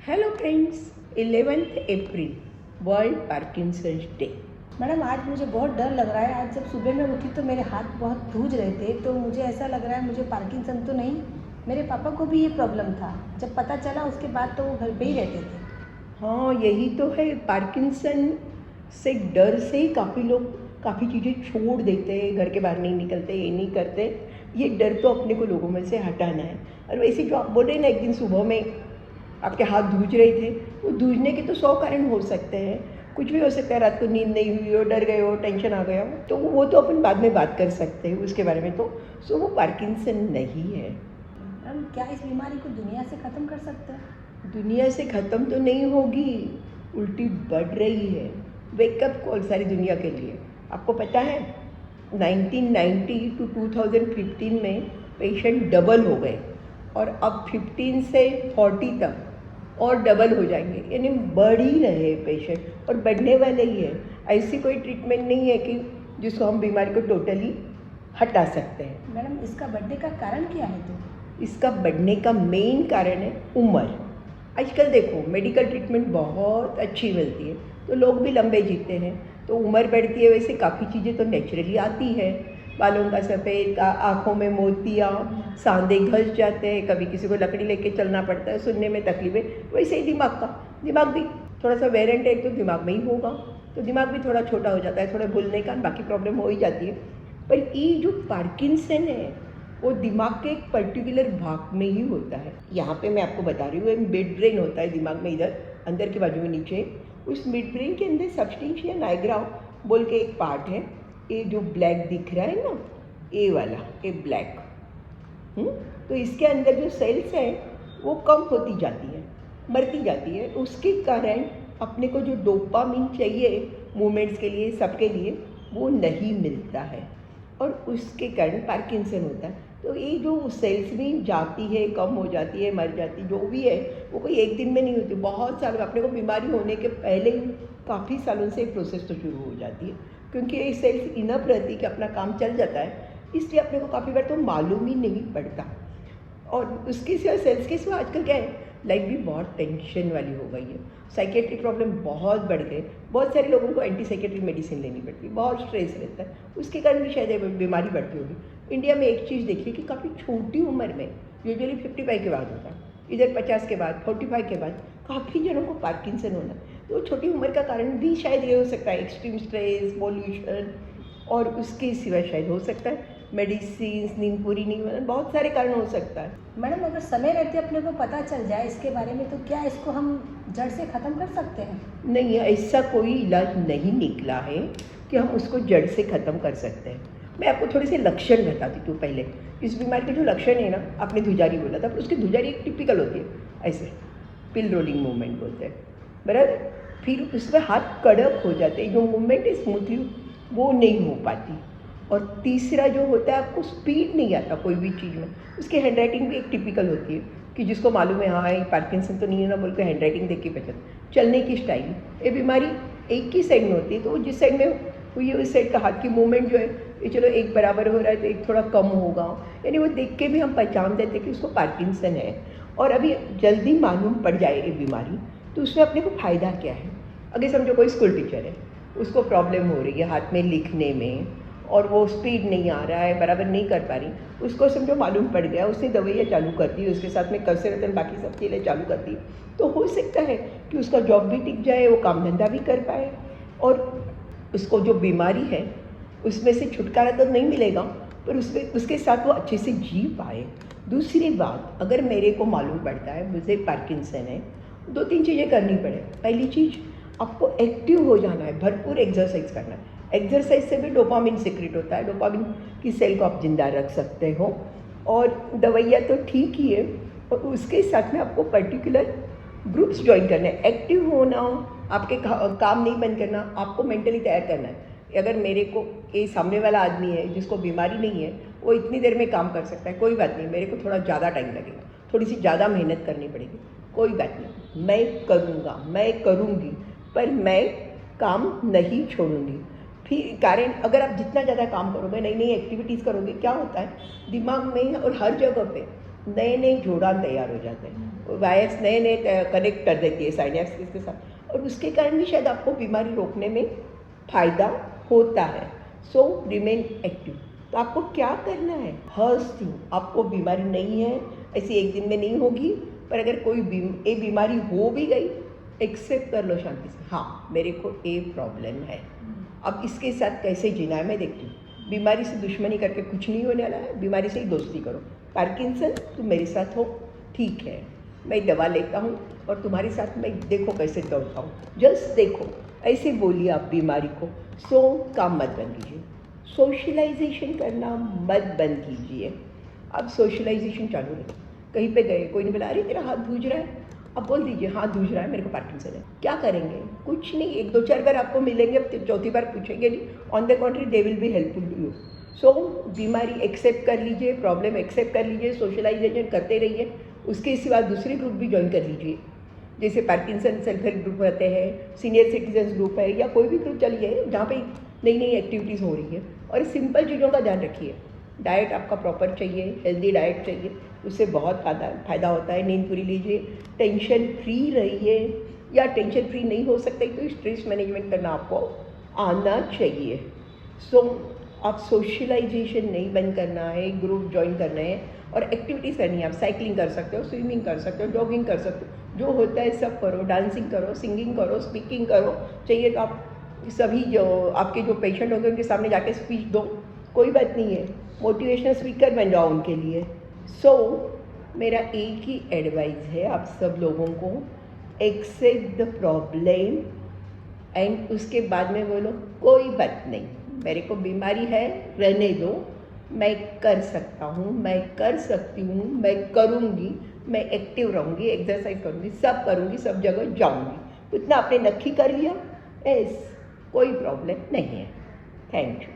Hello friends, 11th अप्रैल world Parkinson's day. Madam आज मुझे बहुत डर लग रहा है। आज जब सुबह में उठी तो मेरे हाथ बहुत सूज रहे थे, तो मुझे ऐसा लग रहा है मुझे पार्किंसन तो नहीं। मेरे पापा को भी ये प्रॉब्लम था। जब पता चला उसके बाद तो वो घर पे ही रहते थे। हाँ, यही तो है। पार्किंसन से डर से ही काफ़ी लोग काफ़ी चीज़ें छोड़ देते हैं, घर के बाहर नहीं निकलते, ये नहीं करते। ये डर तो अपने को लोगों में से हटाना है। और वैसे जो आप बोले ना, एक दिन सुबह में आपके हाथ धूज रहे थे, वो धूजने के तो 100 कारण हो सकते हैं। कुछ भी हो सकता है, रात को नींद नहीं हुई हो, डर गए हो, टेंशन आ गया हो, तो वो तो अपन बाद में बात कर सकते हैं उसके बारे में। तो सो वो पार्किंसन नहीं है। मैडम क्या इस बीमारी को दुनिया से ख़त्म कर सकते हैं? दुनिया से ख़त्म तो नहीं होगी, उल्टी बढ़ रही है। वेकअप कॉल सारी दुनिया के लिए। आपको पता है 1990 टू 2015 में पेशेंट डबल हो गए, और अब 15 से 40 तक और डबल हो जाएंगे। यानी बढ़ ही रहे पेशेंट, और बढ़ने वाले ही है। ऐसी कोई ट्रीटमेंट नहीं है कि जिसको हम बीमारी को टोटली हटा सकते हैं। मैडम इसका बढ़ने का कारण क्या है? तो इसका बढ़ने का मेन कारण है उम्र। आजकल देखो, मेडिकल ट्रीटमेंट बहुत अच्छी मिलती है, तो लोग भी लंबे जीते हैं। तो उम्र बढ़ती है, वैसे काफ़ी चीज़ें तो नेचुरली आती है। बालों का सफ़ेद, आँखों में मोतियाँ, सांधे घस जाते हैं, कभी किसी को लकड़ी लेके चलना पड़ता है, सुनने में तकलीफें। वैसे ही दिमाग भी थोड़ा सा वेरेंट है, तो दिमाग में ही होगा। तो दिमाग भी थोड़ा छोटा हो जाता है, थोड़ा भूलने का बाकी प्रॉब्लम हो ही जाती है। पर ये जो पार्किंसन है, वो दिमाग के एक पर्टिकुलर भाग में ही होता है। यहाँ पे मैं आपको बता रही हूँ, एक मिड ब्रेन होता है दिमाग में, इधर अंदर के बाजू में नीचे। उस मिड ब्रेन के अंदर सबस्टेंशिया निग्रा बोल के एक पार्ट है। ये जो ब्लैक दिख रहा है ना, ये वाला, ये ब्लैक। तो इसके अंदर जो सेल्स हैं वो कम होती जाती है, मरती जाती है। उसके कारण अपने को जो डोपामिन चाहिए मूवमेंट्स के लिए, सबके लिए, वो नहीं मिलता है, और उसके कारण पार्किंसन होता है। तो ये जो सेल्स भी जाती है, कम हो जाती है, मर जाती, जो भी है, वो कोई एक दिन में नहीं होती। बहुत साल अपने को बीमारी होने के पहले ही काफ़ी सालों से प्रोसेस तो शुरू हो जाती है, क्योंकि ये सेल्स इनफ रहती कि अपना काम चल जाता है। इसलिए अपने को काफ़ी बार तो मालूम ही नहीं पड़ता। और उसके सिवा, सेल्स के सिवा, आजकल क्या है, लाइफ भी बहुत टेंशन वाली हो गई है। साइकेट्रिक प्रॉब्लम बहुत बढ़ गए। बहुत सारे लोगों को एंटी साइकेट्रिक मेडिसिन लेनी पड़ती है, बहुत स्ट्रेस रहता है, उसके कारण भी शायद ये बीमारी बढ़ती होगी। इंडिया में एक चीज़ देखिए कि काफ़ी छोटी उम्र में, यूजुअली 55 के बाद होता है, इधर 50 के बाद, 45 के बाद काफ़ी जनों को पार्किंसन होना है। तो छोटी उम्र का कारण भी शायद ये हो सकता है, एक्सट्रीम स्ट्रेस, पॉल्यूशन, और उसके सिवा शायद हो सकता है मेडिसिन, नींद पूरी नहीं होना, बहुत सारे कारण हो सकता है। मैडम अगर समय रहते अपने को पता चल जाए इसके बारे में, तो क्या इसको हम जड़ से ख़त्म कर सकते हैं? नहीं, ऐसा कोई इलाज नहीं निकला है कि हम उसको जड़ से ख़त्म कर सकते हैं। मैं आपको थोड़े से लक्षण बताती हूँ पहले। इस बीमारी के जो लक्षण है ना, आपने धुजारी बोला था, पर उसकी धुजारी एक टिपिकल होती है, ऐसे पिल रोलिंग मूवमेंट बोलते हैं, बराबर। फिर उसमें हाथ कड़क हो जाते हैं, जो मूवमेंट है स्मूथली वो नहीं हो पाती। और तीसरा जो होता है, आपको स्पीड नहीं आता कोई भी चीज़ में। उसकी हैंड राइटिंग भी एक टिपिकल होती है, कि जिसको मालूम है हाँ ये पार्किंसन तो नहीं है ना, बोल के हैंड राइटिंग देख के पहचान। चलने की स्टाइल, ये बीमारी एक ही साइड में होती है, तो वो जिस साइड में हुई है उस साइड का हाथ की मूवमेंट जो है, ये चलो एक बराबर हो रहा है तो एक थोड़ा कम होगा, यानी वो देख के भी हम पहचान देते कि उसको पार्किंसन है। और अभी जल्दी मालूम पड़ जाए ये बीमारी, तो उसमें अपने को फ़ायदा क्या है। अगर समझो कोई स्कूल टीचर है, उसको प्रॉब्लम हो रही है हाथ में लिखने में, और वो स्पीड नहीं आ रहा है, बराबर नहीं कर पा रही, उसको समझो मालूम पड़ गया, उसने दवाइयाँ चालू कर दी, उसके साथ में कसरत और बाकी सब चीज़ें चालू कर दी, तो हो सकता है कि उसका जॉब भी टिक जाए, वो काम धंधा भी कर पाए, और उसको जो बीमारी है उसमें से छुटकारा तो नहीं मिलेगा, पर उसमें उसके साथ वो अच्छे से जी पाए। दूसरी बात, अगर मेरे को मालूम पड़ता है मुझे पार्किंसन है, 2-3 चीज़ें करनी पड़े। पहली चीज़, आपको एक्टिव हो जाना है, भरपूर एक्सरसाइज करना है। एक्सरसाइज से भी डोपामिन सीक्रेट होता है, डोपामिन की सेल को आप जिंदा रख सकते हो। और दवाइयाँ तो ठीक ही है, और उसके साथ में आपको पर्टिकुलर ग्रुप्स ज्वाइन करने हैं। एक्टिव होना, आपके काम नहीं बंद करना, आपको मेंटली तैयार करना है। अगर मेरे को, ये सामने वाला आदमी है जिसको बीमारी नहीं है, वो इतनी देर में काम कर सकता है, कोई बात नहीं, मेरे को थोड़ा ज़्यादा टाइम लगेगा, थोड़ी सी ज़्यादा मेहनत करनी पड़ेगी, कोई बात नहीं, मैं करूँगा, मैं करूँगी, पर मैं काम नहीं छोड़ूंगी। फिर कारण, अगर आप जितना ज़्यादा काम करोगे, नई नई एक्टिविटीज़ करोगे, क्या होता है दिमाग में और हर जगह पे नए नए जोड़ान तैयार हो जाते हैं, वायर्स नए नए कनेक्ट कर देती है साइनेप्स के साथ, और उसके कारण भी शायद आपको बीमारी रोकने में फ़ायदा होता है। सो रिमेन एक्टिव। तो आपको क्या करना है, फर्स्ट थिंग, आपको बीमारी नहीं है, ऐसी एक दिन में नहीं होगी, पर अगर कोई बीमारी हो भी गई, एक्सेप्ट कर लो शांति से, हाँ मेरे को ये प्रॉब्लम है, अब इसके साथ कैसे जीना है मैं देखती हूँ। बीमारी से दुश्मनी करके कुछ नहीं होने वाला है, बीमारी से ही दोस्ती करो। पार्किंसन तुम मेरे साथ हो, ठीक है, मैं दवा लेता हूँ और तुम्हारे साथ मैं देखो कैसे दौड़ता हूँ, जस्ट देखो, ऐसे बोलिए आप बीमारी को। सो काम मत बंद कीजिए, सोशलाइजेशन करना मत बंद कीजिए। अब सोशलाइजेशन चालू रहे, कहीं पे गए, कोई ने बोला अरे तेरा हाथ धूज रहा है, अब बोल दीजिए हाथ धूज रहा है, मेरे को पार्किंसन है। क्या करेंगे, कुछ नहीं, एक दो चार बार आपको मिलेंगे, अब चौथी बार पूछेंगे नहीं, on the contrary they will be helpful to you. So बीमारी एक्सेप्ट कर लीजिए, प्रॉब्लम एक्सेप्ट कर लीजिए, सोशलाइजेशन करते रहिए। उसके सिवा दूसरे ग्रुप भी ज्वाइन कर लीजिए, जैसे पार्किंसन सेल्फ हेल्प ग्रुप रहते हैं, सीनियर सिटीजन्स ग्रुप है, या कोई भी ग्रुप चलिए जहाँ पे नई नई एक्टिविटीज़ हो रही है। और सिंपल चीज़ों का ध्यान रखिए, डाइट आपका प्रॉपर चाहिए, हेल्दी डाइट चाहिए, उससे बहुत फ़ायदा होता है। नींद पूरी लीजिए, टेंशन फ्री रहिए, या टेंशन फ्री नहीं हो सकते तो स्ट्रेस मैनेजमेंट करना आपको आना चाहिए। सो आप सोशलाइजेशन नहीं बंद करना है, ग्रुप ज्वाइन करना है और एक्टिविटीज़ करनी है। आप साइकिलिंग कर सकते हो, स्विमिंग कर सकते हो, जॉगिंग कर सकते हो, जो होता है सब करो, डांसिंग करो, सिंगिंग करो, स्पीकिंग करो, चाहिए तो आप सभी जो आपके जो पेशेंट होंगे उनके सामने जाके स्पीच दो, कोई बात नहीं है, मोटिवेशनल स्पीकर बन जाओ उनके लिए। सो मेरा एक ही एडवाइस है आप सब लोगों को, एक्सेप्ट द प्रॉब्लम एंड उसके बाद में बोलो कोई बात नहीं, मेरे को बीमारी है, रहने दो, मैं कर सकता हूँ, मैं कर सकती हूँ, मैं करूँगी, मैं एक्टिव रहूँगी, एक्सरसाइज करूँगी, सब करूँगी, सब जगह जाऊँगी। उतना आपने नक्की कर लिया, एस कोई प्रॉब्लम नहीं है। Thank you.